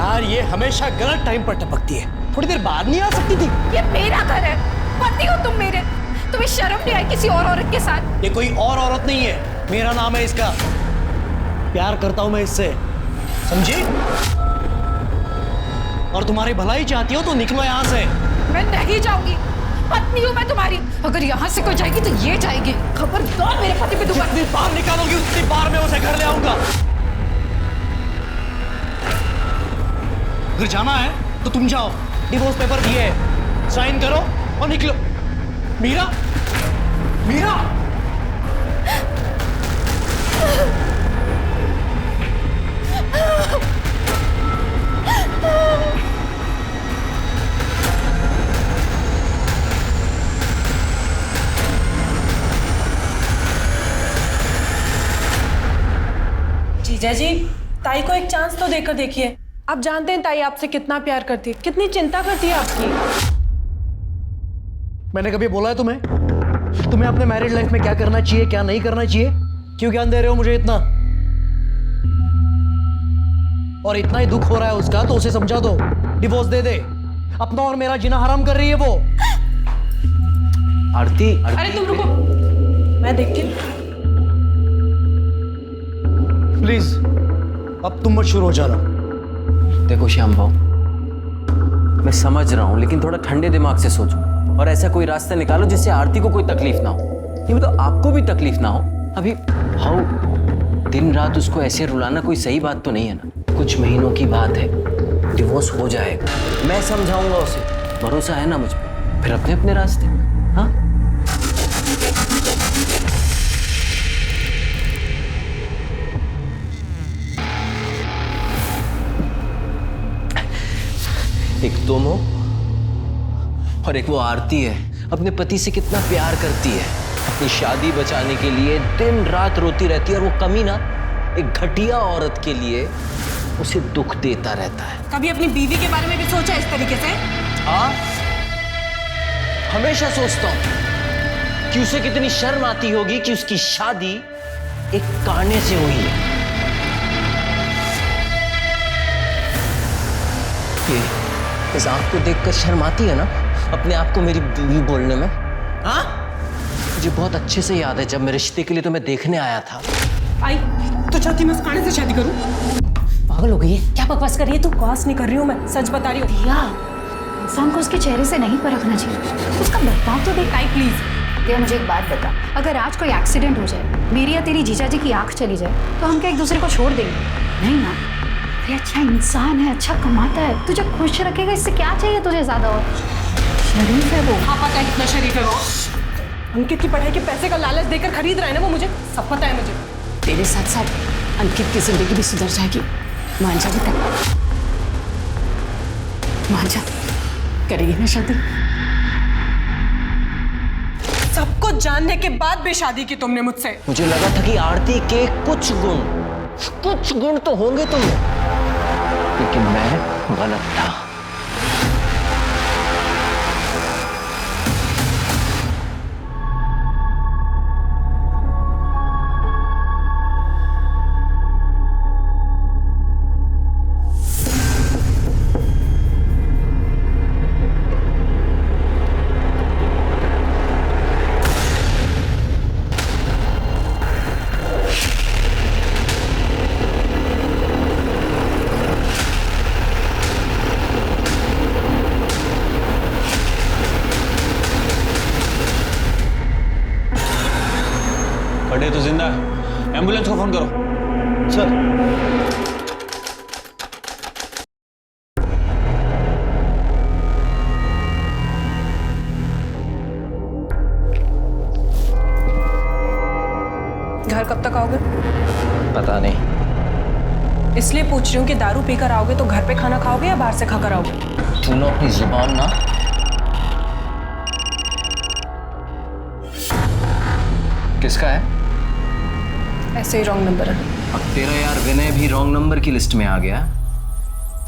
यार ये हमेशा गलत टाइम पर टपकती है, थोड़ी देर बाद नहीं आ सकती थी? ये मेरा घर है, पति हो तुम मेरे, तुम्हें शर्म नहीं आई किसी और औरत के साथ? ये कोई और औरत नहीं है, मेरा नाम है इसका। प्यार करता हूं मैं इससे, समझी? और तुम्हारी भलाई चाहती हो तो निकलो यहां से। मैं नहीं जाऊंगी, पत्नी हूं मैं तुम्हारी। अगर यहाँ से कोई जाएगी तो ये जाएगी। खबरदार मेरे पति पे दुबारा। जितनी बार निकालोगी उतनी बार मैं उसे घर ले आऊंगा। अगर जाना है तो तुम जाओ, डिवोर्स पेपर दिए है, साइन करो और निकलो। मीरा, मीरा! जीजा जी, ताई को एक चांस तो देकर देखिए। आप जानते हैं ताई आपसे कितना प्यार करती है, कितनी चिंता करती है आपकी। मैंने कभी बोला है तुम्हें अपने मैरिड लाइफ में क्या करना चाहिए, क्या नहीं करना चाहिए? क्यों ज्ञान दे रहे हो मुझे इतना? और इतना ही दुख हो रहा है उसका तो उसे समझा दो, डिवोर्स दे दे। अपना और मेरा जीना हराम कर रही है वो। आरती, अरे तुम रुको, मैं देखती हूँ। प्लीज अब तुम मत शुरू हो जाना। देखो श्याम भाऊ, मैं समझ रहा हूं, लेकिन थोड़ा ठंडे दिमाग से सोचो और ऐसा कोई रास्ता निकालो जिससे आरती को कोई तकलीफ ना हो, नहीं तो आपको भी तकलीफ ना हो। अभी भाऊ, दिन रात उसको ऐसे रुलाना कोई सही बात तो नहीं है ना। कुछ महीनों की बात है, डिवोर्स हो जाएगा, मैं समझाऊंगा उसे, भरोसा है ना मुझ पर। फिर अपने अपने रास्ते। हाँ, एक तुम हो और एक वो आरती है, अपने पति से कितना प्यार करती है, अपनी शादी बचाने के लिए दिन रात रोती रहती है, और वो कमीना एक घटिया औरत के लिए उसे दुख देता रहता है। कभी अपनी बीवी के बारे में भी सोचा इस तरीके से? हाँ, हमेशा सोचता हूं कि उसे कितनी शर्म आती होगी कि उसकी शादी एक काने से हुई है। इस आंख को देखकर शर्म आती है ना अपने आप को मेरी बीवी बोलने में? हाँ, मुझे बहुत अच्छे से याद है जब मैं रिश्ते के लिए तुम्हें देखने आया था। आई तो चाहती मैं उस काने से शादी करूं? पागल हो गई है क्या? बकवास कर रही है तू? बकवास नहीं कर रही हूं मैं, सच बता रही हूँ। दिया, इंसान को उसके चेहरे से नहीं परखना चाहिए, उसका बर्ताव तो देख। आई प्लीज दिया, मुझे एक बात बता, अगर आज कोई एक्सीडेंट हो जाए, मेरी या तेरी जीजा जी की आंख चली जाए, तो हम क्या एक दूसरे को छोड़ देंगे? नहीं ना। ये अच्छा इंसान है, अच्छा कमाता है, तुझे खुश रखेगा, इससे क्या चाहिए तुझे ज्यादा? और शरीफ है वो। हाँ पता है कितना शरीफ है वो। अंकित की पढ़ाई के पैसे का लालच देकर खरीद रहा है ना वो, मुझे सब पता है। मुझे तेरे साथ साथ अंकित की जिंदगी भी सुधर जाएगी। मान जा बेटा, मान जा, करेगी ना शादी? सब कुछ जानने के बाद भी शादी की तुमने मुझसे? मुझे लगा था कि आरती के कुछ गुण तो होंगे तुम्हें, लेकिन मैं गलत था। बड़े तो जिंदा है, एम्बुलेंस को फोन करो। सर, घर कब तक आओगे? पता नहीं। इसलिए पूछ रही हूँ कि दारू पीकर आओगे तो घर पे खाना खाओगे या बाहर से खाकर आओगे? सुनो अपनी जुबान ना। किसका है? ऐसे ही रॉन्ग नंबर है। अब तेरा यार विनय भी रॉन्ग नंबर की लिस्ट में आ गया।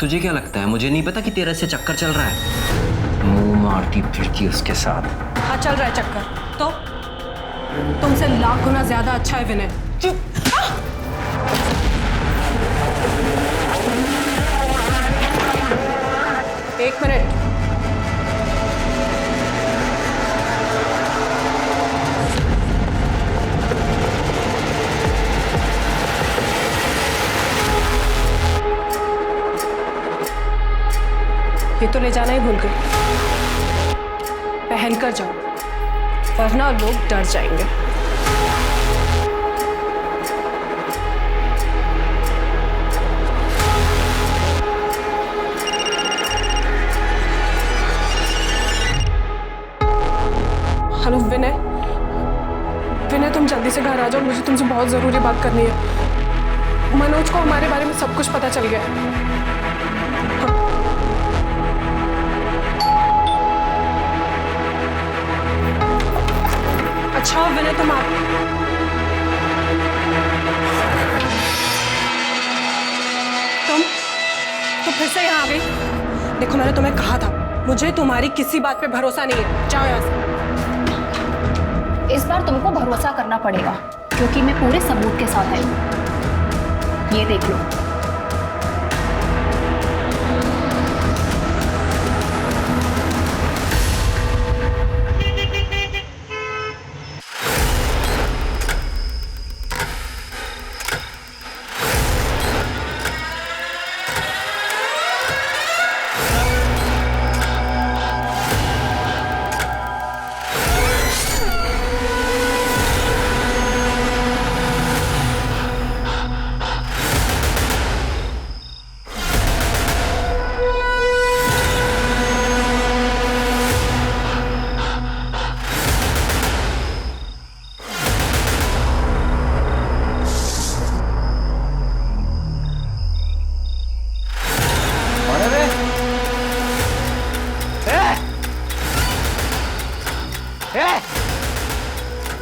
तुझे क्या लगता है मुझे नहीं पता कि तेरा से चक्कर चल रहा है? मुंह मारती फिरती उसके साथ। हाँ चल रहा है चक्कर, तो तुमसे लाख गुना ज्यादा अच्छा है विनय। मिनट। ये तो ले जाना ही भूल गई। पहन कर जाओ, वरना लोग डर जाएंगे। हेलो विनय, विनय तुम जल्दी से घर आ जाओ, मुझे तुमसे बहुत जरूरी बात करनी है। मनोज को हमारे बारे में सब कुछ पता चल गया है। अच्छा विनय तुम तुम फिर से यहाँ आ गई। देखो मैंने तुम्हें कहा था, मुझे तुम्हारी किसी बात पे भरोसा नहीं है। जाओ यहाँ से। इस बार तुमको भरोसा करना पड़ेगा क्योंकि मैं पूरे सबूत के साथ आई हूँ। ये देख लो।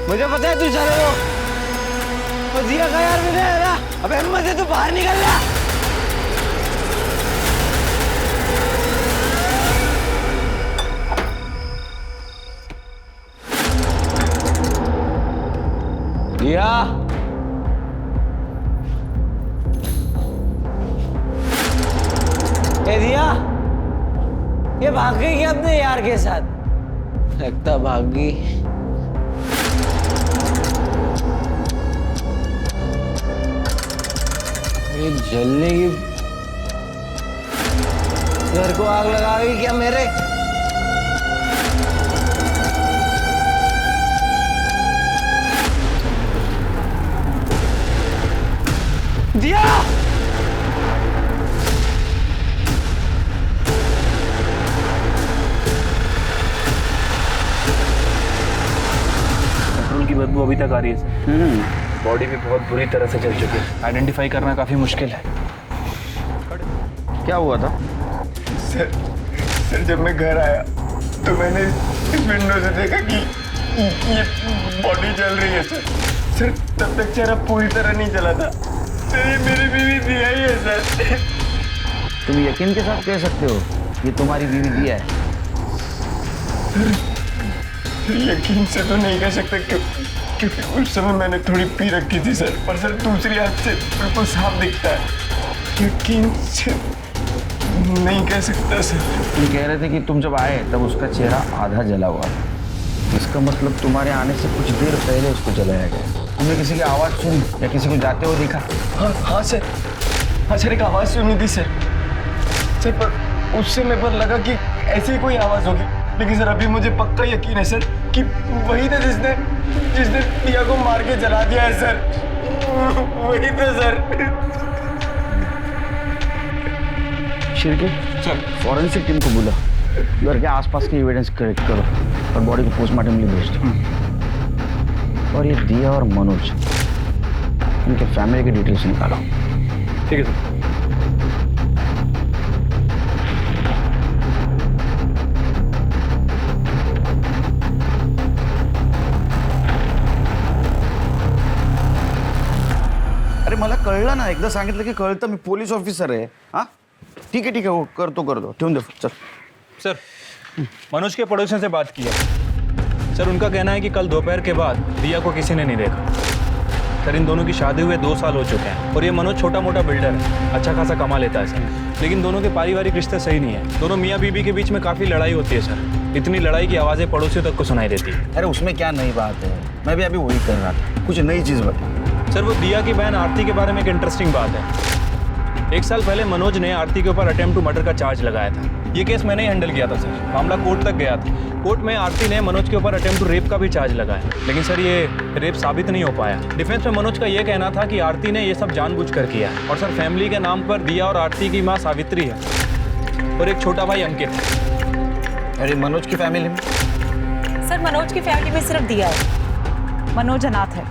मुझे पता है तू चले वो दिया का यार मुझे ना। अबे हिम्मत है तू बाहर निकल जा। दिया ए दिया, ये भाग गई क्या अपने यार के साथ? लगता भाग गई। ये जलने की घर को आग लगा गई क्या मेरे? दिया पेट्रोल की बदबू अभी तक आ रही है सर। बॉडी भी बहुत बुरी तरह से जल चुकी है। आइडेंटिफाई करना काफी मुश्किल है। क्या हुआ था? सर जब मैं घर आया तो मैंने इस विंडो से देखा कि ये बॉडी जल रही है सर। तब तक चेहरा पूरी तरह नहीं जला था। सर ये मेरी बीवी दिया ही है सर। तुम यकीन के साथ कह सकते हो ये तुम्हारी बीवी दिया है? यकीन से तो नहीं कह सकते क्योंकि उस समय मैंने थोड़ी पी रखी थी सर। पर सर दूसरी आंख से बिल्कुल साफ दिखता है। यकीन से नहीं कह सकता सर। तुम कह रहे थे कि तुम जब आए तब उसका चेहरा आधा जला हुआ था। इसका मतलब तुम्हारे आने से कुछ देर पहले उसको जलाया गया। तुमने किसी की आवाज़ सुनी या किसी को जाते हुए देखा? हाँ सर एक आवाज़ सुनी थी सर। पर उस समय पर लगा कि ऐसी कोई आवाज़ होगी। लेकिन सर अभी मुझे पक्का यकीन है सर कि वही था जिसने दिया को मार के जला दिया है सर। वही था sir. Shirke sir, forensic team को बुला, घर के आसपास के एविडेंस कलेक्ट करो और बॉडी को पोस्टमार्टम के लिए भेज दो। और ये दिया और मनोज, इनके फैमिली की डिटेल्स निकालो। ठीक है सर। अरे मला कळलं ना, एकदा सांगितलं की कळतं, मी पोलीस ऑफिसर आहे। हाँ ठीक है वो करतो ठेवून दे। चल सर, मनोज के पड़ोसियों से बात की है सर। उनका कहना है कि कल दोपहर के बाद दिया को किसी ने नहीं देखा सर। इन दोनों की शादी हुए 2 साल हो चुके हैं और ये मनोज छोटा मोटा बिल्डर है, अच्छा खासा कमा लेता है सर। लेकिन दोनों के पारिवारिक रिश्ते सही नहीं है। दोनों मियाँ बीबी के बीच में काफ़ी लड़ाई होती है सर। इतनी लड़ाई की आवाज़ें पड़ोसियों तक को सुनाई देती है। अरे उसमें क्या नई बात है, मैं भी अभी वही कर रहा था, कुछ नई चीज़ बता। सर वो दिया की बहन आरती के बारे में एक इंटरेस्टिंग बात है। 1 साल पहले मनोज ने आरती के ऊपर अटेम्प्ट टू मर्डर का चार्ज लगाया था। ये केस मैंने ही हैंडल किया था सर। मामला कोर्ट तक गया था। कोर्ट में आरती ने मनोज के ऊपर अटेम्प्ट टू रेप का भी चार्ज लगाया, लेकिन सर ये रेप साबित नहीं हो पाया। डिफेंस में मनोज का ये कहना था कि आरती ने ये सब जानबूझकर किया है। और सर फैमिली के नाम पर दिया और आरती की माँ सावित्री है और एक छोटा भाई अंकित है। अरे मनोज की फैमिली में? सर मनोज की फैमिली में सिर्फ दिया है, मनोज अनाथ है।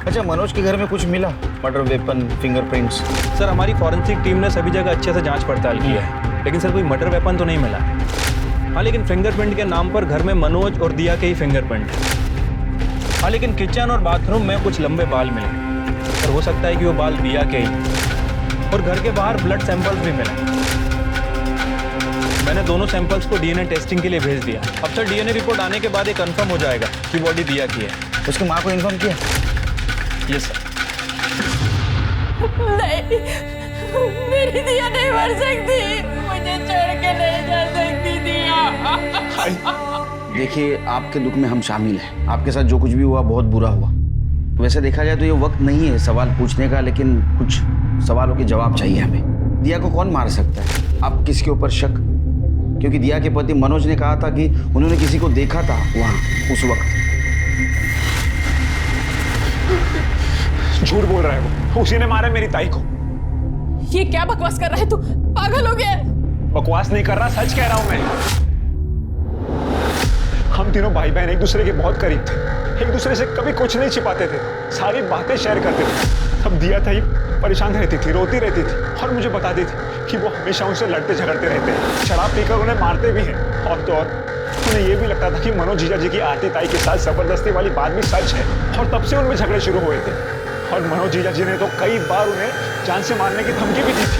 अच्छा, मनोज के घर में कुछ मिला? Murder weapon, fingerprints? सर हमारी फॉरेंसिक टीम ने सभी जगह अच्छे से जांच पड़ताल की है, लेकिन सर कोई मर्डर वेपन तो नहीं मिला। हाँ, लेकिन फिंगरप्रिंट के नाम पर घर में मनोज और दिया के ही फिंगरप्रिंट है। हाँ, लेकिन किचन और बाथरूम में कुछ लंबे बाल मिले और हो सकता है कि वो बाल दिया के ही। और घर के बाहर ब्लड सैंपल्स भी मिले। मैंने दोनों सैंपल्स को डीएनए टेस्टिंग के लिए भेज दिया। अब सर डीएनए रिपोर्ट आने के बाद ये कंफर्म हो जाएगा कि बॉडी दिया की है। उसकी माँ को इन्फॉर्म किया? Yes sir. नहीं, मेरी दिया नहीं मर सकती, मुझे छोड़ के नहीं जा सकती दिया। देखिए, आपके दुख में हम शामिल हैं। आपके साथ जो कुछ भी हुआ बहुत बुरा हुआ। वैसे देखा जाए तो ये वक्त नहीं है सवाल पूछने का, लेकिन कुछ सवालों के जवाब चाहिए हमें। दिया को कौन मार सकता है? आप किसके ऊपर शक? क्योंकि दिया के पति मनोज ने कहा था कि उन्होंने किसी को देखा था वहाँ उस वक्त। झूठ बोल रहा है वो, उसी ने मारा मेरी ताई को। ये क्या बकवास कर रहा है तू? पागल हो गया? बकवास नहीं कर रहा, सच कह रहा हूं मैं। हम तीनों भाई बहन एक दूसरे के बहुत करीब थे, एक दूसरे से कभी कुछ नहीं छिपाते थे, सारी बातें शेयर करते थे। तब दिया था परेशान रहती थी, रोती रहती थी और मुझे बताती थी कि वो हमेशा उनसे लड़ते झगड़ते रहते हैं, शराब पीकर उन्हें मारते भी हैं। और तो और उन्हें यह भी लगता था कि मनोज जीजा जी की आरती ताई के साथ जबरदस्ती वाली बात भी सच है, और तब से उनमें झगड़े शुरू हुए थे। और मनोज जीजा जी ने तो कई बार उन्हें जान से मारने की धमकी भी दी थी।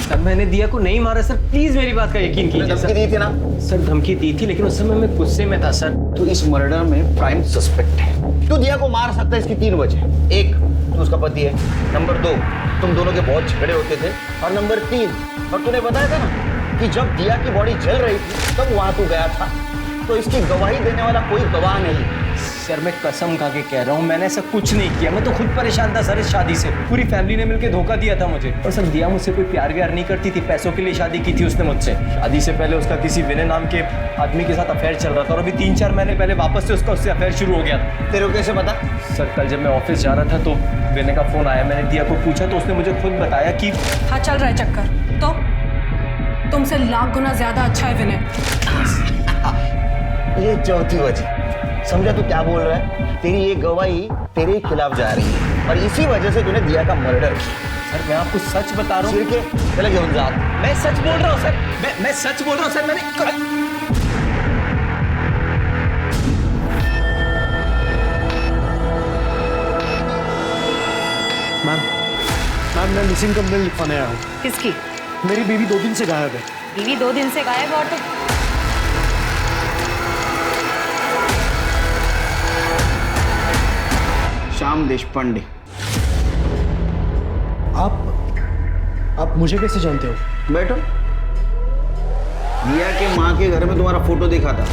सर मैंने दिया को नहीं मारा सर, प्लीज मेरी बात का यकीन कीजिए। धमकी दी थी ना? सर धमकी दी थी, लेकिन उस समय मैं गुस्से में था सर। तो इस मर्डर में प्राइम सस्पेक्ट है। तू दिया को मार सकता है, इसकी 3 वजह। 1, तू उसका पति है। नंबर 2, तुम दोनों के बहुत झगड़े होते थे। और नंबर 3, और तूने बताया था ना कि जब दिया की बॉडी जल रही थी तब वहां तू गया था, तो इसकी गवाही देने वाला कोई गवाह नहीं। सर मैं कसम खा के कह रहा हूँ, मैंने ऐसा कुछ नहीं किया। मैं तो खुद परेशान था सर इस शादी से। पूरी फैमिली ने मिलकर धोखा दिया था मुझे। और सर दिया मुझसे कोई प्यार व्यार नहीं करती थी, पैसों के लिए शादी की थी उसने मुझसे। शादी से पहले उसका किसी विनय नाम के आदमी के साथ अफेयर चल रहा था, और अभी 3-4 महीने पहले वापस से उससे अफेयर शुरू हो गया था। तेरे को कैसे पता? सर कल जब मैं ऑफिस जा रहा था तो विनय का फोन आया। मैंने दिया को पूछा तो उसने मुझे खुद बताया कि हाँ चल रहा है चक्कर, तो तुमसे लाख गुना ज्यादा अच्छा है विनय। ये चौथी वजह। समझा तू क्या बोल रहा है? तेरी ये गवाही तेरे खिलाफ जा रही है, और इसी वजह से तूने दिया का मर्डर किया। सर मैं आपको सच बता रहा हूँ। चले घेऊन जा। मैं सच बोल रहा हूँ सर, मैं सच बोल रहा हूँ सर। मैंने मैम मैं मिसिंग कंप्लेंट लिखवाने आया हूँ। किसकी? मेरी बीवी 2 दिन से गायब है। बीवी 2 दिन से गायब, और तो श्याम देशपांडे। आप मुझे कैसे जानते हो? बैठो। दिया के माँ के घर में तुम्हारा फोटो देखा था,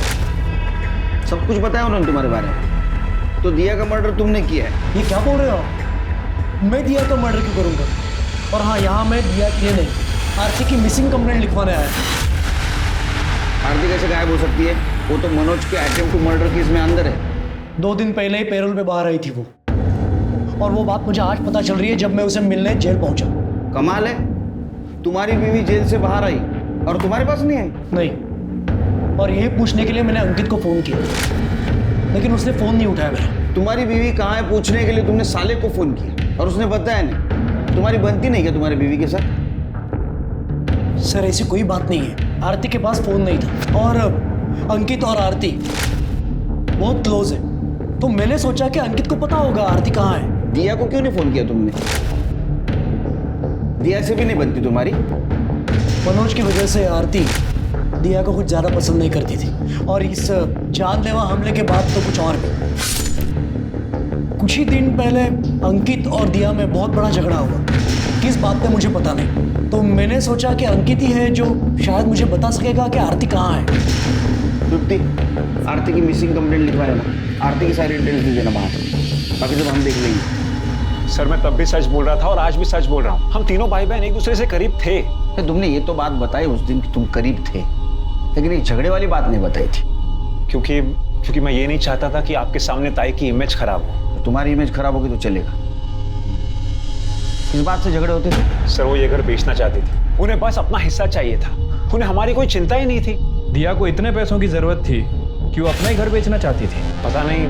सब कुछ बताया उन्होंने तुम्हारे बारे में। तो दिया का मर्डर तुमने किया है। ये क्या बोल रहे हो आप? मैं दिया का मर्डर क्यों करूंगा? और हाँ, यहाँ मैं दिया के नहीं, आरती की मिसिंग कंप्लेंट लिखवाने आया। आरती कैसे गायब हो सकती है? वो तो मनोज के अटेम्प्ट टू मर्डर केस में अंदर है। 2 दिन पहले ही पैरोल पे बाहर आई थी वो, और वो बात मुझे आज पता चल रही है जब मैं उसे मिलने जेल पहुंचा। कमाल है, तुम्हारी बीवी जेल से बाहर आई और तुम्हारे पास नहीं आई? नहीं, और यही पूछने के लिए मैंने अंकित को फोन किया, लेकिन उसने फोन नहीं उठाया मेरा। तुम्हारी बीवी कहाँ है पूछने के लिए तुमने साले को फोन किया और उसने बताया नहीं। तुम्हारी बनती नहीं क्या तुम्हारी बीवी के साथ? सर ऐसी कोई बात नहीं है, आरती के पास फोन नहीं था, और अंकित और आरती बहुत क्लोज है, तो मैंने सोचा कि अंकित को पता होगा आरती कहाँ है। दिया को क्यों नहीं फोन किया तुमने? दिया से भी नहीं बनती तुम्हारी? मनोज की वजह से आरती दिया को कुछ ज्यादा पसंद नहीं करती थी, और इस जानलेवा हमले के बाद तो कुछ और भी। कुछ ही दिन पहले अंकित और दिया में बहुत बड़ा झगड़ा हुआ। किस बात पे मुझे पता नहीं, तो मैंने सोचा कि अंकित ही है जो शायद मुझे बता सकेगा कि आरती कहाँ है। तृप्ति, आरती की मिसिंग कंप्लेंट लिखवाए ना, आरती की सारी डिटेल्स दे देना बाहर, बाकी सब हम देख लेंगे। सर मैं तब भी सच बोल रहा था और आज भी सच बोल रहा हूँ। हम तीनों भाई बहन एक दूसरे से करीब थे। तुमने ये तो बात बताई उस दिन कि तुम करीब थे, लेकिन एक झगड़े वाली बात नहीं बताई थी। क्योंकि मैं ये नहीं चाहता था कि आपके सामने ताई की इमेज खराब हो। तुम्हारी इमेज खराब होगी तो चलेगा। किस बात से झगड़े होते थे? सर वो ये घर बेचना चाहती थी, उन्हें बस अपना हिस्सा चाहिए था, उन्हें हमारी कोई चिंता ही नहीं थी। दिया को इतने पैसों की जरूरत थी कि वो अपना ही घर बेचना चाहती थी। पता नहीं,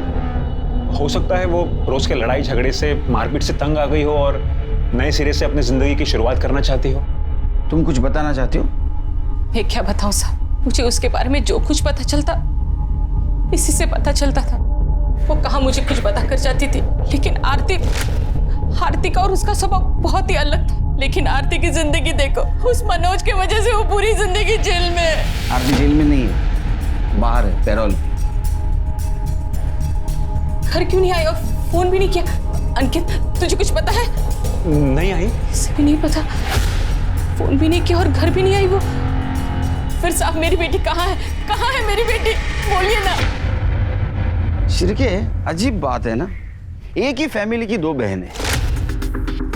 हो सकता है वो रोज के लड़ाई झगड़े से, मारपीट से तंग आ गई हो और नए सिरे से अपनी जिंदगी की शुरुआत करना चाहती हो। तुम कुछ बताना चाहती हो? मैं क्या बताऊं साहब, मुझे उसके बारे में जो कुछ पता चलता इसी से पता चलता था। वो कहाँ मुझे कुछ बता कर जाती थी, लेकिन आरती का और उसका स्वभाव बहुत ही अलग था। लेकिन आरती की जिंदगी देखो, उस मनोज की वजह से वो पूरी जिंदगी जेल में है। आरती जेल में नहीं है, बाहर है, पैरोल पे। घर क्यों नहीं आई और फोन भी नहीं किया? अंकित तुझे कुछ पता है? नहीं आई। इसे भी नहीं पता, फोन भी नहीं किया और घर भी नहीं आई वो। फिर साहब मेरी बेटी कहाँ है? कहाँ है मेरी बेटी? बोलिए ना। शिरके, अजीब बात है ना, एक ही फैमिली की दो बहनें,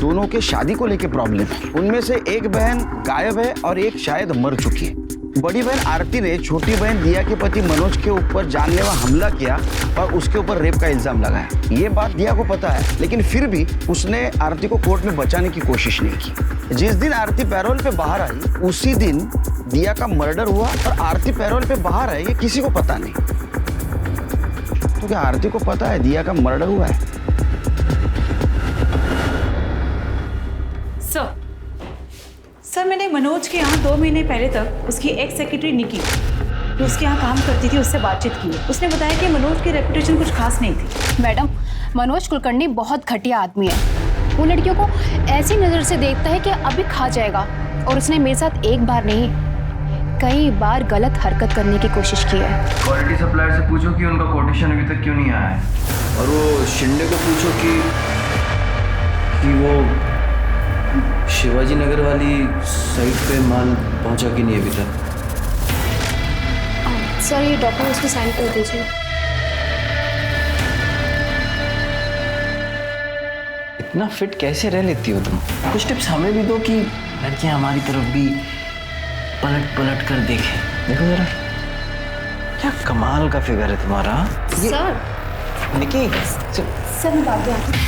दोनों के शादी को लेके प्रॉब्लम है। उनमें से एक बहन गायब है और एक शायद मर चुकी है। बड़ी बहन आरती ने छोटी बहन दिया के पति मनोज के ऊपर जानलेवा हमला किया और उसके ऊपर रेप का इल्जाम लगाया। ये बात दिया को पता है, लेकिन फिर भी उसने आरती को कोर्ट में बचाने की कोशिश नहीं की। जिस दिन आरती पैरोल पे बाहर आई, उसी दिन दिया का मर्डर हुआ और आरती पैरोल पे बाहर आई, ये किसी को पता नहीं। तो क्या आरती को पता है दिया का मर्डर हुआ है? सर मैंने मनोज के यहाँ 2 महीने पहले तक उसकी एक्स सेक्रेटरी निकी, जो उसके यहाँ काम करती थी, उससे बातचीत की। उसने बताया कि मनोज की रेपुटेशन कुछ खास नहीं थी। मैडम, मनोज कुलकर्णी बहुत घटिया आदमी है। वो लड़कियों को ऐसी नज़र से देखता है कि अभी खा जाएगा, और उसने मेरे साथ एक बार नहीं कई बार गलत हरकत करने की कोशिश की है। क्वालिटी सप्लायर से पूछो कि उनका कोटेशन अभी तक क्यों नहीं आया है, और वो शिंदे को पूछो कि वो शिवाजी नगर वाली साइट पे माल पहुंचा कि नहीं अभी तक। सर ये डॉक्यूमेंट्स पे साइन कर दीजिए। इतना फिट कैसे रह लेती हो तुम? कुछ टिप्स हमें भी दो कि लड़कियां हमारी तरफ भी पलट पलट कर देखें। देखो जरा, क्या कमाल का फिगर है तुम्हारा। सर निकी, सर मैं बात करती हूँ।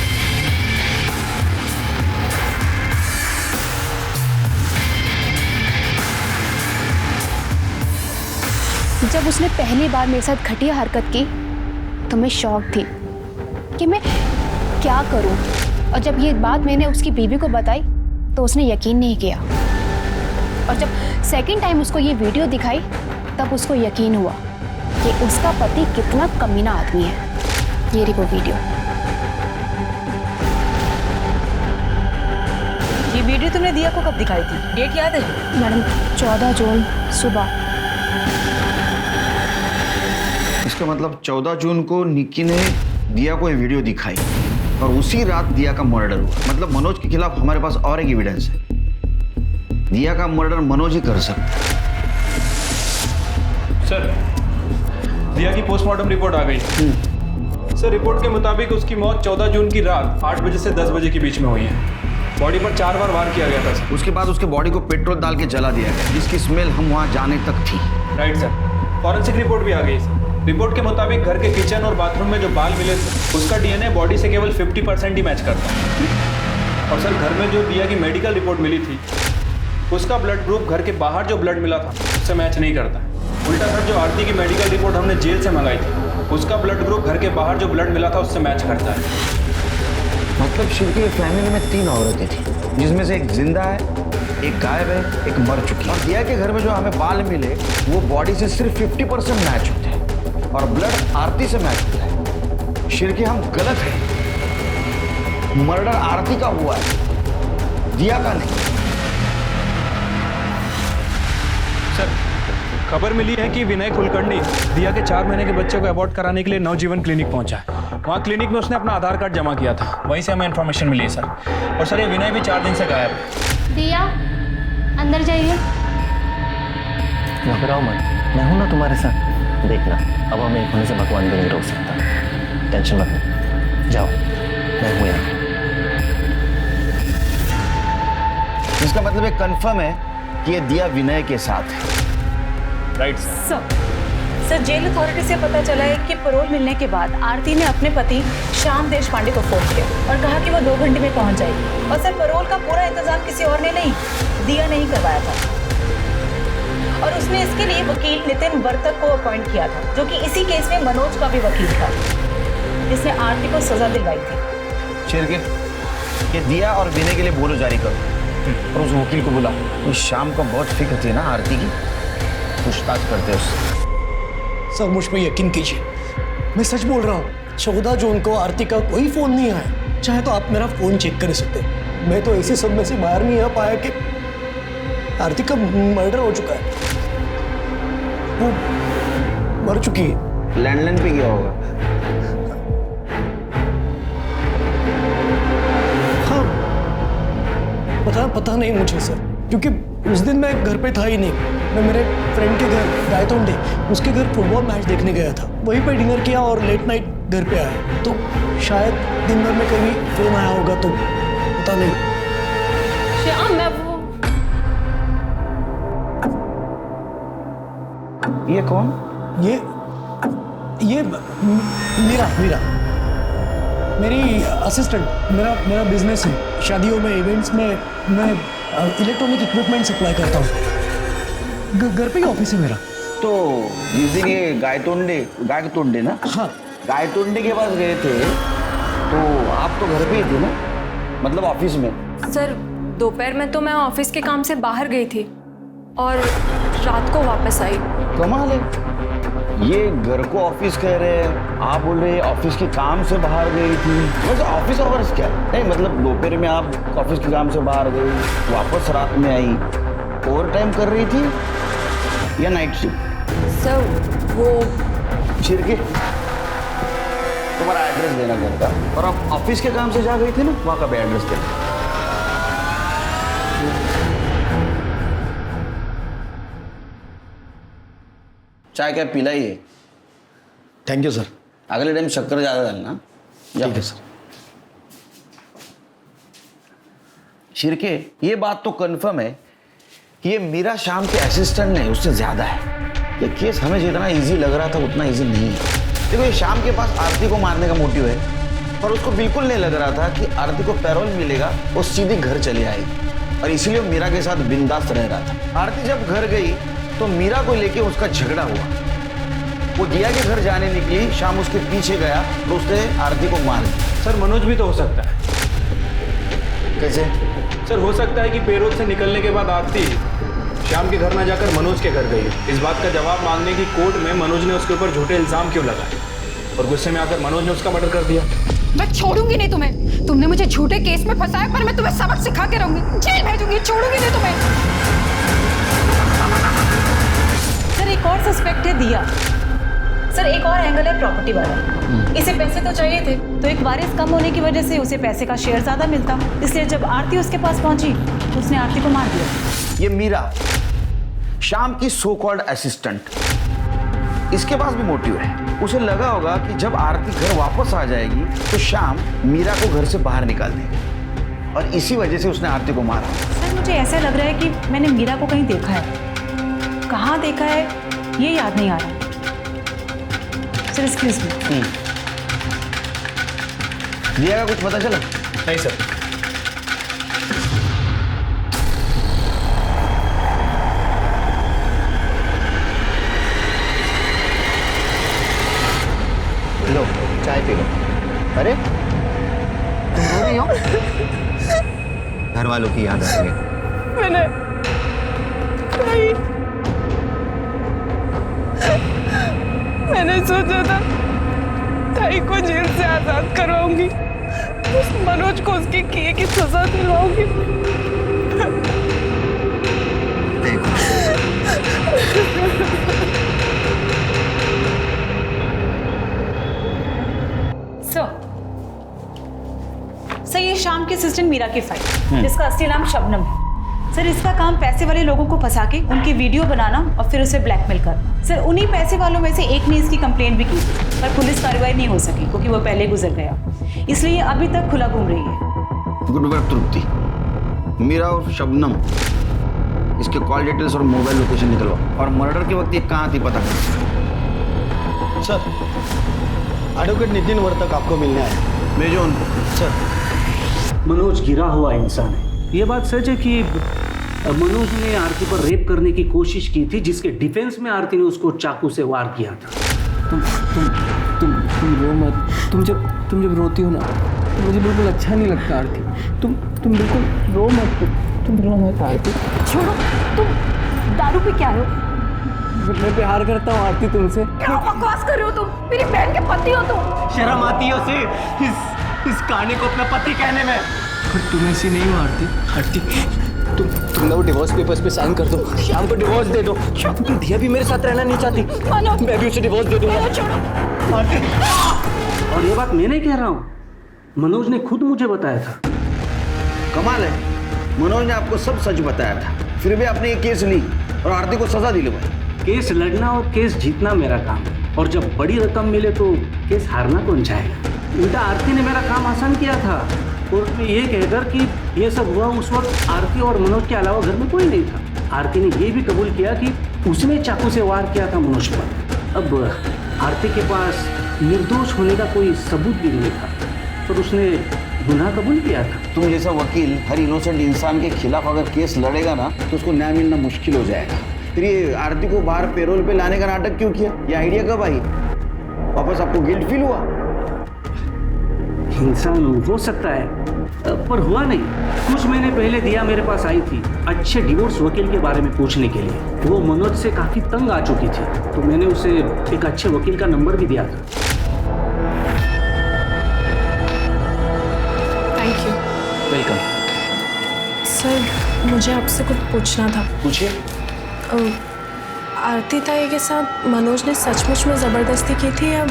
जब उसने पहली बार मेरे साथ घटिया हरकत की तो मैं शॉक थी कि मैं क्या करूं, और जब ये बात मैंने उसकी बीवी को बताई तो उसने यकीन नहीं किया, और जब सेकंड टाइम उसको ये वीडियो दिखाई तब उसको यकीन हुआ कि उसका पति कितना कमीना आदमी है। ये रही वो वीडियो। ये वीडियो तुमने दिया को कब दिखाई थी? डेट याद है? मैडम 14 जून सुबह। इसका मतलब 14 जून को निक्की ने दिया को ये वीडियो दिखाई और उसी रात दिया का मर्डर हुआ। मतलब मनोज के खिलाफ हमारे पास और एक एविडेंस है, दिया का मर्डर मनोज ही कर सकता है। सर, दिया की पोस्टमार्टम रिपोर्ट आ गई। सर, रिपोर्ट के मुताबिक उसकी मौत 14 जून की रात 8 बजे से 10 बजे के बीच में हुई है। बॉडी पर 4 बार वार किया गया था सर। उसके बाद उसके बॉडी को पेट्रोल डाल के जला दिया गया, जिसकी स्मेल हम वहां जाने तक थी। Right sir. फॉरेंसिक रिपोर्ट भी आ गई सर। रिपोर्ट के मुताबिक घर के किचन और बाथरूम में जो बाल मिले थे उसका डीएनए बॉडी से केवल 50% ही मैच करता है। और सर, घर में जो दिया की मेडिकल रिपोर्ट मिली थी उसका ब्लड ग्रुप घर के बाहर जो ब्लड मिला था उससे मैच नहीं करता। उल्टा सर, जो आरती की मेडिकल रिपोर्ट हमने जेल से मंगाई थी उसका ब्लड ग्रुप घर के बाहर जो ब्लड मिला था उससे मैच करता है। मतलब शिव की फैमिली में 3 औरतें थी, जिसमें से एक जिंदा है, एक गायब है, एक मर चुकी है। और दिया के घर में जो हमें बाल मिले वो बॉडी से सिर्फ 50% मैच होते हैं और ब्लड आरती से मैच होता है। शिरके, हम गलत हैं। मर्डर आरती का हुआ है, दिया का नहीं। सर, खबर मिली है कि विनय कुलकर्णी दिया के 4 महीने के बच्चे को अबॉर्ट कराने के लिए नवजीवन क्लिनिक पहुंचा है। वहाँ क्लिनिक में उसने अपना आधार कार्ड जमा किया था, वहीं से हमें इन्फॉर्मेशन मिली है सर। और सर ये विनय भी 4 दिन से गायब है। दिया अंदर जाइए। घबराओ मत, मैं हूं ना तुम्हारे साथ। देखना अब हमें एक होने से भगवान भी नहीं रोक सकता। टेंशन मत लो, जाओ मैं हूं यहाँ। इसका मतलब ये कंफर्म है कि ये दिया विनय के साथ है। राइट सर जेल अथॉरिटी से पता चला है कि पैरोल मिलने के बाद आरती ने अपने पति श्याम देशपांडे को फोन किया और कहा कि वो 2 घंटे में पहुंच जाएगी। और सर पैरोल का पूरा इंतजाम किसी और ने नहीं, दिया नहीं करवाया था। और उसने इसके लिए वकील नितिन वर्तक को अपॉइंट किया था, जो कि इसी केस में मनोज का भी वकील था, जिसने आरती को सजा दिलवाई थी। शेरके, ये दिया और विनय के लिए बोलो जारी करो और उस वकील को बुला। उस शाम को बहुत फिक्र थी ना आरती की, पूछताछ करते उससे। सर मुझ पर यकीन कीजिए, मैं सच बोल रहा हूँ। 14 जून को आरती का कोई फोन नहीं आया। चाहे तो आप मेरा फोन चेक कर सकते। मैं तो ऐसे सब में से बाहर नहीं आ पाया कि आरती का मर्डर हो चुका है, वो मर चुकी है। लैंडलाइन पे गया होगा। हाँ, पता नहीं मुझे सर, क्योंकि उस दिन मैं घर पे था ही नहीं। मैं मेरे फ्रेंड के घर गायतोंडे, उसके घर फुटबॉल मैच देखने गया था। वहीं पे डिनर किया और लेट नाइट घर पे आया। तो शायद दिन भर में कभी फोन आया होगा, तो पता नहीं। श्याम मैं वो ये कौन? ये मीरा मेरी असिस्टेंट। मेरा बिजनेस है, शादियों में, इवेंट्स में मैं इलेक्ट्रॉनिक इक्विपमेंट सप्लाई करता हूँ। घर पे ही ऑफिस है मेरा। तो जिस दिन ये गायतोंडे ना, हाँ, गायतोंडे के पास गए थे तो आप तो घर पे ही थे ना, मतलब ऑफिस में? सर दोपहर में तो मैं ऑफिस के काम से बाहर गई थी और रात को वापस आई। कमाल है, ये घर को ऑफिस कह रहे हैं, आप बोल रहे हैं ऑफिस के काम से बाहर गई थी। वैसे ऑफिस आवर्स क्या नहीं, मतलब दोपहर में आप ऑफिस के काम से बाहर गई, वापस रात में आई, ओवर टाइम कर रही थी या नाइट शिफ्ट? सर वो शिरके, तुम्हारा एड्रेस देना घर का, और आप ऑफिस के काम से जा गई थी ना, वहाँ का भी एड्रेस देना। चाय क्या पिलाइए? Thank you sir. अगले टाइम शक्कर ज़्यादा डालना। ठीक है सर। शिरके, ये बात तो कंफर्म है कि ये मीरा शाम के असिस्टेंट नहीं, उससे ज़्यादा है। ये केस हमें जितना इजी लग रहा था उतना इजी नहीं है। देखो, ये शाम के पास आरती को मारने का मोटिव है, पर उसको बिल्कुल नहीं लग रहा था कि आरती को पैरोल मिलेगा, वो सीधी घर चली आएगी, और इसीलिए वो मीरा के साथ बिंदास रह रहा था। आरती जब घर गई तो मीरा को लेके उसका झगड़ा हुआ। वो दिया के घर जाने निकली, शाम उसके पीछे गया तो उसने आरती को मार दिया। सर मनोज भी तो हो सकता है। कैसे? सर हो सकता है कि पेरोल से निकलने के बाद आरती श्याम के घर ना जाकर मनोज के घर गई। इस बात का जवाब मांगने की कोर्ट में मनोज ने उसके ऊपर झूठे इल्जाम क्यों लगाए, और गुस्से में आकर मनोज ने उसका मर्डर कर दिया। मैं छोड़ूंगी नहीं तुम्हें। तुमने मुझे झूठे केस में फंसाया, पर मैं तुम्हें सबक सिखा के रहूंगी। जेल भेजूंगी, छोड़ूंगी नहीं तुम्हें। सर एक और सस्पेक्ट है दिया। सर एक और एंगल है प्रॉपर्टी वाला। इसे पैसे तो चाहिए थे, तो एक वारिस कम होने की वजह से उसे पैसे का शेयर ज्यादा मिलता, इसलिए जब आरती उसके पास पहुंची तो उसने आरती को मार दिया। ये मीरा शाम की सो कॉल्ड असिस्टेंट, इसके पास भी मोटिव है। उसे लगा होगा कि जब आरती घर वापस आ जाएगी तो शाम मीरा को घर से बाहर निकाल देगी, और इसी वजह से उसने आरती को मारा। सर मुझे ऐसा लग रहा है कि मैंने मीरा को कहीं देखा है। कहाँ देखा है ये याद नहीं आ रहा। Sir excuse me. दिया का कुछ पता चला? नहीं सर। लो चाय पी लो। अरे तुम रो रही हो? घर वालों की याद आ रही है। मैंने सोचा था ताई को जेल से आजाद करवाऊंगी, उस मनोज को उसके किए की सजा दिलवाऊंगी। असिस्टेंट मीरा की फाइल, जिसका असली नाम शबनम है। सर इसका काम पैसे वाले लोगों को फंसा के उनकी वीडियो बनाना और फिर उसे ब्लैकमेल करना। सर उन्हीं पैसे वालों में से एक ने इसकी कंप्लेंट भी की थी, पर पुलिस कार्रवाई नहीं हो सकी क्योंकि वो पहले गुजर गया, इसलिए अभी तक खुला घूम रही है। गुड वर्क तृप्ति। मीरा और शबनम, इसके कॉल डिटेल्स और मोबाइल लोकेशन निकलवाओ और मर्डर के वक्त ये कहाँ थी पता करो। सर, एडवोकेट नितिन वर्तक आपको मिलने आए। भेजो उनको। सर, मनोज गिरा हुआ इंसान है। ये बात सच है कि मनोज ने आरती पर रेप करने की कोशिश की थी, जिसके डिफेंस में आरती ने उसको चाकू से वार किया था। तुम रो मत। तुम जब रोती हो ना तो मुझे बिल्कुल अच्छा नहीं लगता आरती। तुम बिल्कुल रो मत। तुम रो मत आरती। छोड़ो, तुम दारू पे क्या हो? मैं प्यार करता हूँ आरती तुमसे। क्या बकवास कर रहे हो तुम? मेरी बहन के पति हो तुम। शर्म आती है उसे इस कहानी को अपना पति कहने में। पर तुम ऐसी नहीं हो आरती। आरती तुम ना वो डिवोर्स पेपर्स पे साइन कर दो, श्याम को डिवोर्स दे दो। दिया भी मेरे साथ रहना नहीं चाहती, मैं भी उसे डिवोर्स दे दूंगा। और ये बात मैं नहीं कह रहा हूँ, मनोज ने खुद मुझे बताया था। कमाल है, मनोज ने आपको सब सच बताया था, फिर भी आपने ये केस ली और आरती को सजा दिलवाई। केस लड़ना और केस जीतना मेरा काम है, और जब बड़ी रकम मिले तो केस हारना कौन चाहेगा। उल्टा आरती ने मेरा काम आसान किया था, कोर्ट में ये कहकर कि ये सब हुआ उस वक्त आरती और मनोज के अलावा घर में कोई नहीं था। आरती ने ये भी कबूल किया कि उसने चाकू से वार किया था मनोज पर। अब आरती के पास निर्दोष होने का कोई सबूत भी नहीं था, पर उसने गुनाह कबूल किया था। तुम जैसा वकील हर इनोसेंट इंसान के खिलाफ अगर केस लड़ेगा ना तो उसको न्याय मिलना मुश्किल हो जाएगा। फिर ये आरती को बाहर पेरोल पे लाने का नाटक क्यों किया? ये आइडिया कब आई? वापस आपको गिल्ट फील हुआ? इंसान हो सकता है, पर हुआ नहीं। कुछ महीने पहले दिया मेरे पास आई थी अच्छे डिवोर्स वकील के बारे में पूछने के लिए। वो मनोज से काफी तंग आ चुकी थी, तो मैंने उसे एक अच्छे वकील का नंबर भी दिया था। Thank you. वेलकम। सर मुझे आपसे कुछ पूछना था। पूछिए। आरती ताई के साथ मनोज ने सचमुच में ज़बरदस्ती की थी या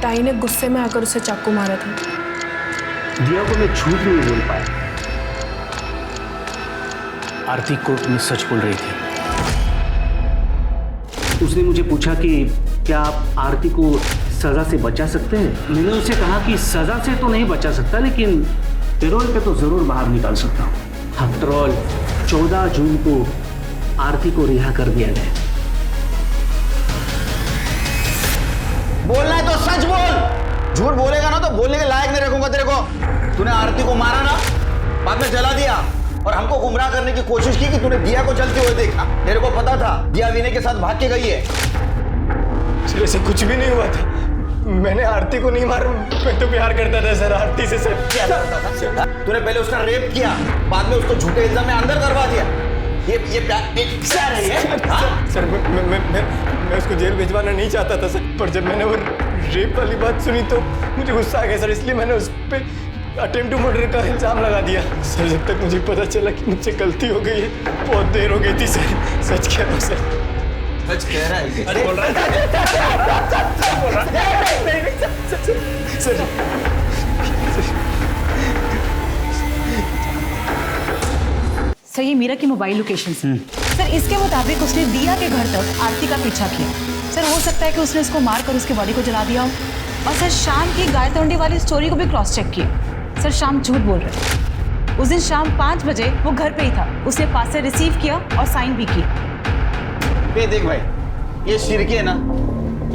ताई ने गुस्से में आकर उसे चाकू मारा था? दिया को मैं झूठ नहीं बोल पाया। आरती कोर्ट में सच बोल रही थी। उसने मुझे पूछा कि क्या आप आरती को सजा से बचा सकते हैं। मैंने उसे कहा कि सजा से तो नहीं बचा सकता, लेकिन पेरोल पे तो जरूर बाहर निकाल सकता हूँ। आफ्टर ऑल 14 जून को आरती को रिहा कर दिया गया। बोलना है तो सच बोल, झूठ बोलेगा ना तो बोलने के लायक नहीं रखूंगा तेरे को। तूने आरती को मारा ना, बाद में जला दिया और हमको गुमराह करने की कोशिश की कि तूने दिया को जलते हुए देखा। तेरे को पता था दिया विनय के साथ भाग के गई है। सर ऐसे कुछ भी नहीं हुआ था, मैंने आरती को नहीं मारा, मैं तो प्यार करता था सर आरती से। सर क्या करता था? तूने पहले उसका रेप किया, बाद में उसको झूठे इल्जाम में अंदर करवा दिया। ये प्यार है ये? सर मैं उसको जेल भिजवाना नहीं चाहता था सर, पर जब मैंने वो रेप वाली बात सुनी तो मुझे गुस्सा आ गया सर, इसलिए मैंने उस पर अटेम्प्ट टू मर्डर का इल्जाम लगा दिया। सर जब तक मुझे पता चला कि मुझसे गलती हो गई है बहुत देर हो गई थी सर। सच कह रहा हूँ सर। सच कह रहा है? सच बोल रहा है सर। सर ये मीरा की मोबाइल लोकेशन है। सर इसके मुताबिक उसने दिया के घर तक आरती का पीछा किया। सर हो सकता है कि उसने उसको मारकर उसके बॉडी को जला दिया हो। और सर शाम की गाय तोड़ने वाली स्टोरी को भी क्रॉस चेक किया। सर शाम झूठ बोल रहे हैं। उस दिन शाम 5 बजे वो घर पे ही था। उसने पास से रिसीव किया और साइन भी किया। ये देख भाई, ये शिरके ना,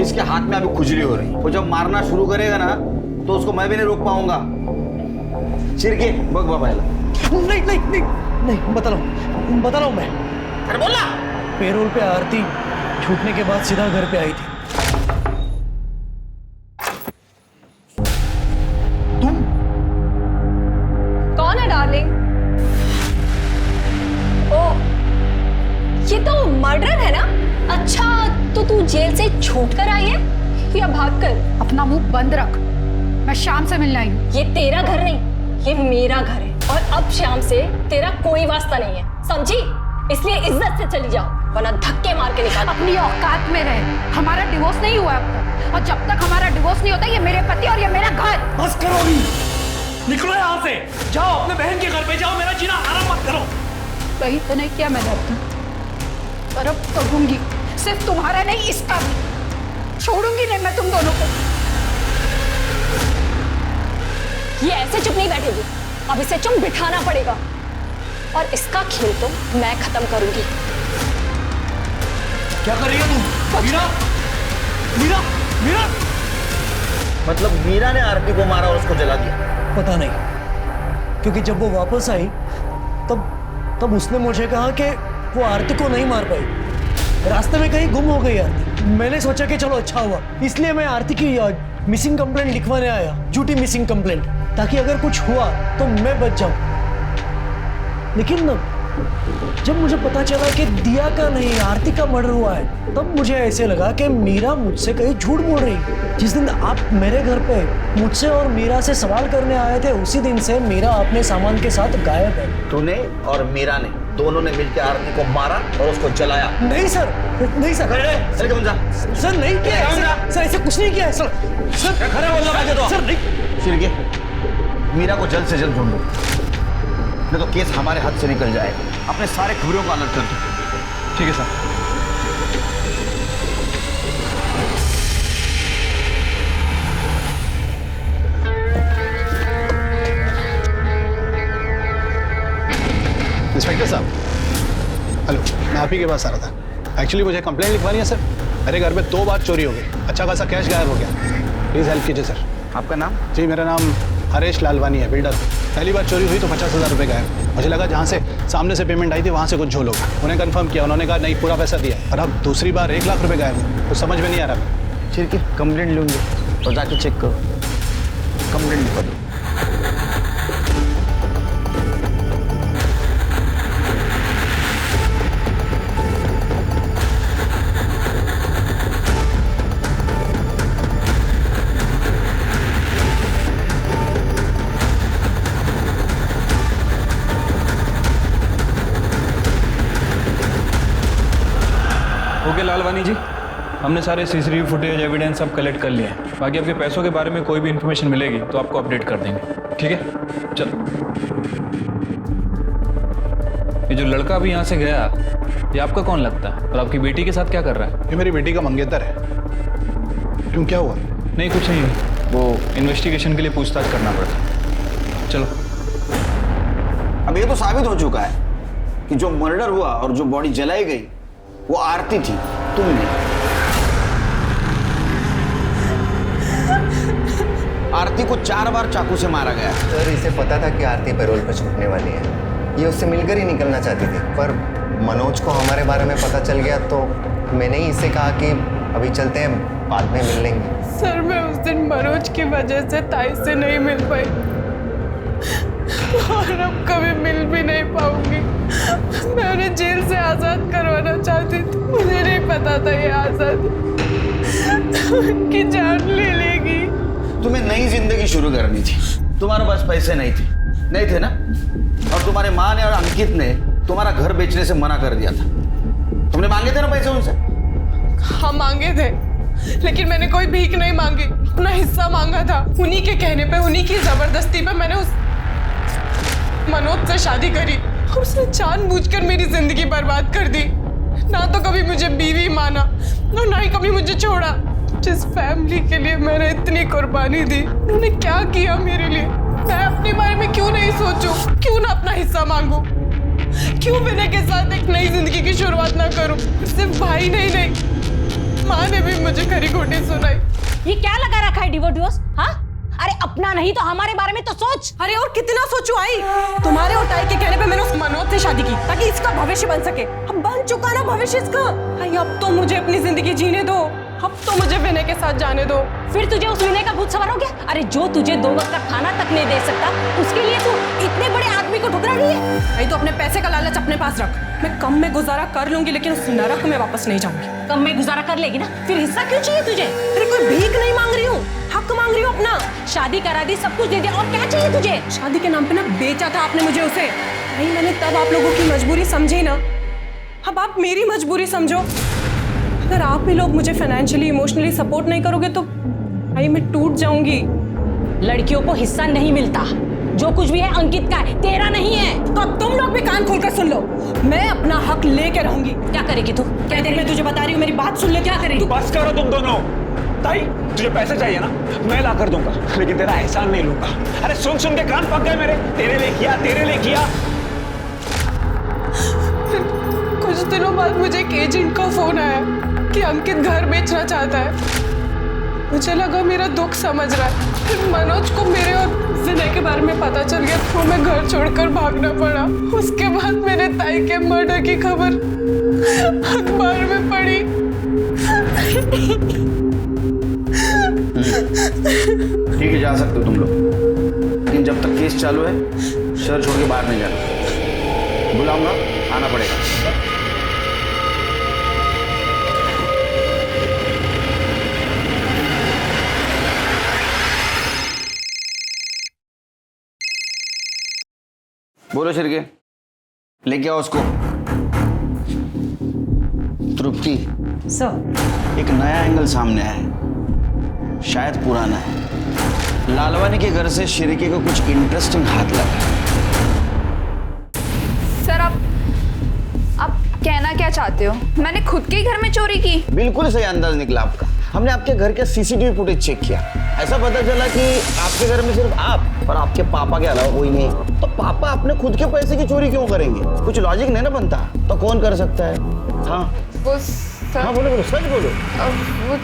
इसके हाथ में अभी खुजली हो रही है। वो जब मारना शुरू करेगा ना तो उसको मैं भी नहीं रोक पाऊंगा। शिरके बग बाबा। नहीं बता रहा हूँ मैं। अरे बोला। पेरोल पे आरती छूटने के बाद सीधा घर पे आई थी। तुम कौन है डार्लिंग? ओ, ये तो मर्डर है ना? अच्छा, तो तू जेल से छूट कर आई है या भाग कर? अपना मुंह बंद रख, मैं शाम से मिलने आई हूँ। ये तेरा घर नहीं, ये मेरा घर है और अब शाम से तेरा कोई वास्ता नहीं है, समझी? इसलिए इज्जत से चली जाओ वरना धक्के मार के निकाल। अपनी औकात में रहे। हमारा डिवोर्स नहीं हुआ अब तक, और जब तक हमारा डिवोर्स नहीं होता ये मेरे पति और ये मेरा घर। बस करो अभी। निकलो यहाँ से, जाओ अपने बहन के घर पे जाओ, मेरा जीना हराम मत करो। वही तो नहीं किया मैंने अपना, पर अब करूंगी, सिर्फ तुम्हारा नहीं इसका भी। छोड़ूंगी नहीं मैं तुम दोनों को। ये ऐसे चुप नहीं बैठेगी, अब इसे चुप बिठाना पड़ेगा और इसका खेल तो मैं खत्म करूंगी। क्या कर रही है तू? मीरा, मीरा, मीरा। मतलब मीरा ने आरती को मारा और उसको जला दिया? पता नहीं, क्योंकि जब वो वापस आई तब उसने मुझे कहा कि वो आरती को नहीं मार पाई, रास्ते में कहीं गुम हो गई आरती। मैंने सोचा कि चलो अच्छा हुआ, इसलिए मैं आरती की मिसिंग कंप्लेंट लिखवाने आया, झूठी मिसिंग कंप्लेंट, ताकि अगर कुछ हुआ तो मैं बच जाऊं। लेकिन जब मुझे पता चला कि दिया का नहीं आरती का मर्डर हुआ है, तब मुझे ऐसे लगा कि मीरा मुझसे कहीं झूठ बोल रही। जिस दिन आप मेरे घर पे मुझसे और मीरा से सवाल करने आए थे, उसी दिन से मीरा अपने सामान के साथ गायब है। तूने और मीरा ने दोनों ने मिलकर आरती को मारा और उसको जलाया? नहीं सर, नहीं सर, सर नहीं किया सर, ऐसा कुछ नहीं किया है सर। सर खड़े बोल रहा है सर, नहीं। शिर्के, मीरा को जल्द से जल्द ढूंढो, नहीं तो केस हमारे हाथ से निकल जाए। अपने सारे खबरों को अलर्ट कर दो। ठीक है सर। इंस्पेक्टर साहब, हेलो, मैं आप ही के पास आ रहा था। एक्चुअली मुझे कंप्लेंट लिखवानी है सर। मेरे घर में 2 बार चोरी हो गई, अच्छा खासा कैश गायब हो गया। प्लीज़ हेल्प कीजिए सर। आपका नाम? जी, मेरा नाम हरेश लालवानी है, बिल्डर। पहली बार चोरी हुई तो 50,000 रुपये गायब। मुझे लगा जहाँ से सामने से पेमेंट आई थी वहाँ से कुछ झोल होगा। उन्हें कंफर्म किया, उन्होंने कहा नहीं पूरा पैसा दिया। और अब दूसरी बार 1 लाख रुपये गायब हुए, कुछ समझ में नहीं आ रहा। ठीक है, कंप्लेंट लूँगी और जाके चेक करो, कंप्लेंट लिखवा दो। ओके लालवानी जी, हमने सारे सीसीटीवी फुटेज एविडेंस सब कलेक्ट कर लिए हैं। बाकी आपके पैसों के बारे में कोई भी इन्फॉर्मेशन मिलेगी तो आपको अपडेट कर देंगे, ठीक है? चलो। ये जो लड़का अभी यहाँ से गया, ये आपका कौन लगता है और आपकी बेटी के साथ क्या कर रहा है? ये मेरी बेटी का मंगेतर है। क्यों, क्या हुआ? नहीं कुछ नहीं, वो इन्वेस्टिगेशन के लिए पूछताछ करना पड़ता। चलो। अब ये तो साबित हो चुका है कि जो मर्डर हुआ और जो बॉडी जलाई गई वो आरती थी, तुम नहीं। आरती को 4 बार चाकू से मारा गया। सर, इसे पता था कि आरती पैरोल पर छूटने वाली है। ये उससे मिलकर ही निकलना चाहती थी, पर मनोज को हमारे बारे में पता चल गया तो मैंने ही इससे कहा कि अभी चलते हैं, बाद में मिल लेंगे। सर, मैं उस दिन मनोज की वजह से ताई से नहीं मिल पाई और अब कभी मिल भी नहीं पाऊंगी। मैं उन्हें जेल से आज़ाद करवाना चाहती थी, मुझे नहीं पता था ये आज़ादी उनकी जान ले लेगी। तुम्हें नई जिंदगी शुरू करनी थी, तुम्हारे पास पैसे नहीं थे ना? और तुम्हारे माँ ने और अंकित ने तुम्हारा घर बेचने से मना कर दिया था। तुमने मांगे थे ना पैसे उनसे? हाँ मांगे थे, लेकिन मैंने कोई भीख नहीं मांगी, अपना हिस्सा मांगा था। उन्हीं के कहने पे, उन्हीं की जबरदस्ती पे मैंने उस मनोज से शादी करी और उसने जानबूझकर मेरी जिंदगी बर्बाद कर दी। ना तो कभी मुझे बीवी माना और ना ही कभी मुझे छोड़ा। जिस फैमिली के लिए मैंने इतनी कुर्बानी दी, उन्होंने क्या किया मेरे लिए? मैं अपने बारे में क्यों नहीं सोचूं? क्यों ना अपना हिस्सा मांगू? क्यों विनय के साथ एक नई जिंदगी की शुरुआत ना करूं? सिर्फ भाई नहीं, माँ ने भी मुझे खरी खोटी सुनाई। ये क्या लगा रखा है डिवोर्स? हाँ, अरे अपना नहीं तो हमारे बारे में तो सोच। अरे और कितना सोचूं आई? तुम्हारे और ताई के कहने पे मैंने उस मनोज से शादी की ताकि इसका भविष्य बन सके। अब बन चुका ना भविष्य इसका। आई, अब तो मुझे अपनी जिंदगी जीने दो, अब तो मुझे विनय के साथ जाने दो। फिर तुझे उस विनय का भूत सवार हो गया? अरे जो तुझे 2 वक्त का खाना तक नहीं दे सकता, उसके लिए तू इतने बड़े आदमी को ठुकरा रही है। आई, तो अपने पैसे का लालच अपने पास रख। मैं कम में गुजारा कर लूंगी, लेकिन उस नरक में वापस नहीं जाऊंगी। कम में गुजारा कर लेगी ना, फिर हिस्सा क्यों चाहिए तुझे? अरे कोई भीख नहीं मांग रही हूँ, हक मांग रही हूँ अपना। शादी करा दी, सब कुछ दे दिया, और क्या चाहिए तुझे? शादी के नाम पे ना बेचा था आपने मुझे उसे। नहीं, मैंने तब आप लोगों की मजबूरी समझी ना, अब आप मेरी मजबूरी समझो। अगर आप भी लोग मुझे फाइनेंशियली, इमोशनली सपोर्ट नहीं करोगे तो भाई मैं टूट जाऊंगी। लड़कियों को हिस्सा नहीं मिलता, जो कुछ भी है अंकित का है, तेरा नहीं है। तो अब तुम लोग भी कान खोलकर सुन लो, मैं अपना हक लेके रहूंगी। क्या करेगी तू? क्या देख, मैं तुझे बता रही हूँ, मेरी बात सुन ले। क्या करेगी? बस करो तुम दोनों। ताई तुझे पैसे चाहिए ना, मैं ला कर दूंगा, लेकिन तेरा एहसान नहीं लूंगा। अरे सुन सुन के कान पक गए मेरे, तेरे लिए किया, तेरे लिए किया। कुछ दिनों बाद मुझे एक एजेंट का फोन आया कि अंकित घर बेचना चाहता है। मुझे लगा मेरा दुख समझ रहा है। फिर मनोज को मेरे और विनय के बारे में पता चल गया, तो मैं घर छोड़कर भागना पड़ा। उसके बाद मेरे ताई के मर्डर की खबर अखबार में पड़ी। ठीक है, जा सकते हो तुम लोग, लेकिन जब तक केस चालू है शहर छोड़ के बाहर नहीं जाना। बुलाऊंगा, आना पड़ेगा। बोलो शिर्के, लेके आओ उसको। तृप्ति सर, एक नया एंगल सामने आया है, शायद पुराना है। लालवानी के घर से शिर्के को कुछ इंटरेस्टिंग हाथ लगा। सर आप कहना क्या चाहते हो? मैंने खुद के घर में चोरी की? बिल्कुल सही अंदाज निकला आपका। हमने आपके घर के सीसीटीवी फुटेज चेक किया, ऐसा पता चला कि आपके घर में सिर्फ आप और आपके पापा के अलावा कोई नहीं। तो पापा अपने खुद के पैसे की चोरी क्यों करेंगे? कुछ लॉजिक नहीं ना बनता। तो कौन कर सकता है? हाँ वो सर, हाँ बोलो बोलो, सच बोलो। वो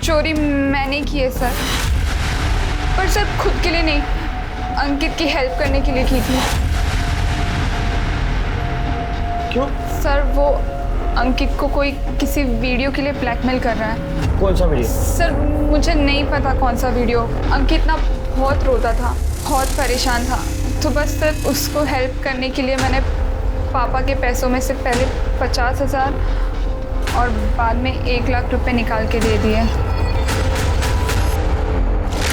चोरी मैंने की है सर, पर सर खुद के लिए नहीं, अंकित की हेल्प करने के लिए की थी। क्यों? सर वो अंकित को कोई किसी वीडियो के लिए ब्लैकमेल कर रहा है। कौन सा वीडियो? सर मुझे नहीं पता कौन सा वीडियो। अंकित ना बहुत रोता था, बहुत परेशान था, तो बस सिर्फ उसको हेल्प करने के लिए मैंने पापा के पैसों में से पहले 50,000 और बाद में 1 लाख रुपए निकाल के दे दिए।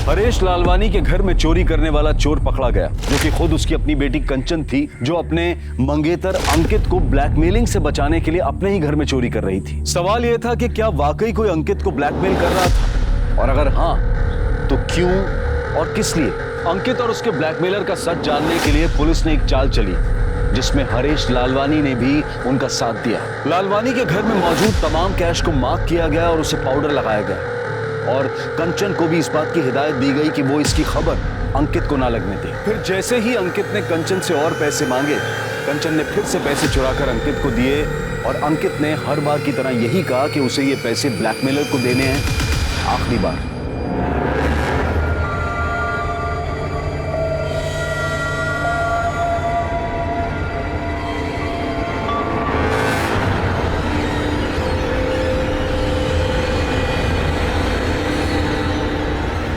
हरेश लालवानी के घर में चोरी करने वाला चोर पकड़ा गया, जो कि खुद उसकी अपनी बेटी कंचन थी, जो अपने मंगेतर अंकित को ब्लैकमेलिंग से बचाने के लिए अपने ही घर में चोरी कर रही थी। सवाल यह था कि क्या वाकई कोई अंकित को ब्लैकमेल कर रहा था, और अगर हाँ तो क्यों और किस लिए? अंकित और उसके ब्लैकमेलर का सच जानने के लिए पुलिस ने एक चाल चली, जिसमें हरेश लालवानी ने भी उनका साथ दिया। लालवानी के घर में मौजूद तमाम कैश को मार्क किया गया और उसे पाउडर लगाया गया, और कंचन को भी इस बात की हिदायत दी गई कि वो इसकी खबर अंकित को ना लगने दे। फिर जैसे ही अंकित ने कंचन से और पैसे मांगे, कंचन ने फिर से पैसे चुराकर अंकित को दिए, और अंकित ने हर बार की तरह यही कहा कि उसे ये पैसे ब्लैकमेलर को देने हैं आखिरी बार।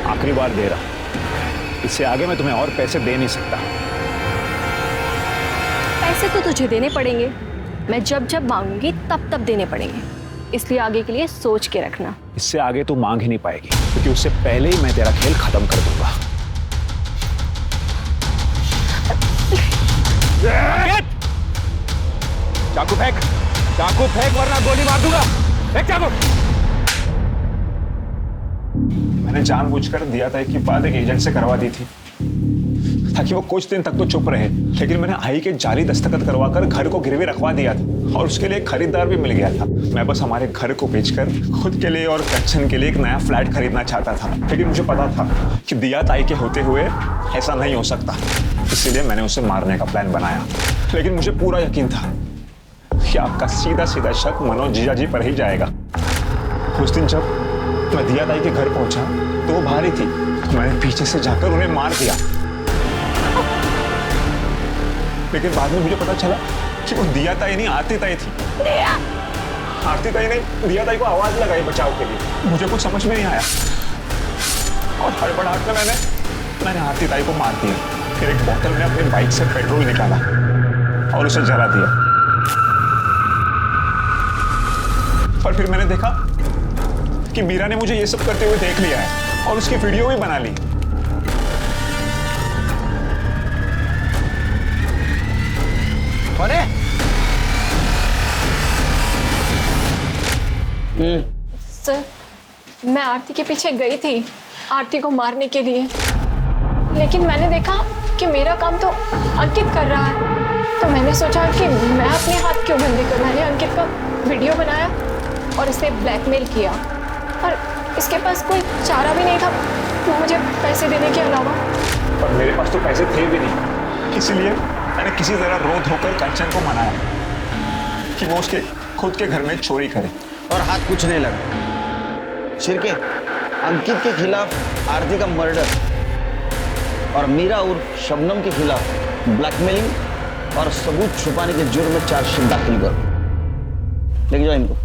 आखिरी बार दे रहा, इससे आगे मैं तुम्हें और पैसे दे नहीं सकता। पैसे तो तुझे देने पड़ेंगे, मैं जब जब मांगूंगी तब तब देने पड़ेंगे, इसलिए आगे के लिए सोच के रखना। इससे आगे तू मांग ही नहीं पाएगी, क्योंकि उससे पहले ही मैं तेरा खेल खत्म कर दूंगा। चाकू फेंक, चाकू फेंक वरना गोली मार दूंगा। फेंक चाकू। मैंने जानबूझकर दिया था कि बात एक एजेंट से करवा दी थी, ताकि वो कुछ दिन तक तो चुप रहे, लेकिन मैंने आई के जाली दस्तखत करवाकर घर को गिरवी रखवा दिया था, और उसके लिए एक खरीदार भी मिल गया था। मैं बस हमारे घर को बेचकर खुद के लिए और कंचन के लिए एक नया फ्लैट खरीदना चाहता था, लेकिन मुझे पता था कि दिया ताई के होते हुए ऐसा नहीं हो सकता, इसीलिए मैंने उसे मारने का प्लान बनाया। लेकिन मुझे पूरा यकीन था कि आपका सीधा सीधा शक मनोज जीजा जी पर ही जाएगा। उस दिन जब मैं दिया ताई के घर पहुंचा तो वो बाहर ही थी, तो मैंने पीछे से जाकर उन्हें मार दिया। लेकिन बाद में मुझे पता चला कि वो दिया ताई नहीं, आरती ताई थी। आरती ताई ने दिया ताई को आवाज लगाई बचाव के लिए। मुझे कुछ समझ में नहीं आया, और हड़बड़ाहट में मैंने आरती ताई को मार दिया। फिर एक बोतल में अपनी बाइक से पेट्रोल निकाला और उसे जला दिया। पर फिर मैंने देखा कि मीरा ने मुझे ये सब करते हुए देख लिया है और उसकी वीडियो भी बना ली। अरे सर, मैं आरती के पीछे गई थी आरती को मारने के लिए, लेकिन मैंने देखा कि कि मेरा काम तो अंकित कर रहा है, तो मैंने सोचा कि मैं अपने हाथ क्यों गंदे करूं। मैंने अंकित का वीडियो बनाया और इसे ब्लैकमेल किया, और इसके पास कोई चारा भी नहीं था मुझे पैसे देने के अलावा। पर मेरे पास तो पैसे थे भी नहीं, इसलिए मैंने किसी तरह रो धोकर कंचन को मनाया कि वो उसके खुद के घर में चोरी करे। और हाथ कुछ नहीं लगा। शिरके, अंकित के खिलाफ आरती का मर्डर और मीरा उर्फ शबनम के खिलाफ ब्लैकमेलिंग और सबूत छुपाने के जुर्म में चार्जशीट दाखिल करो। लेके जाओ इनको।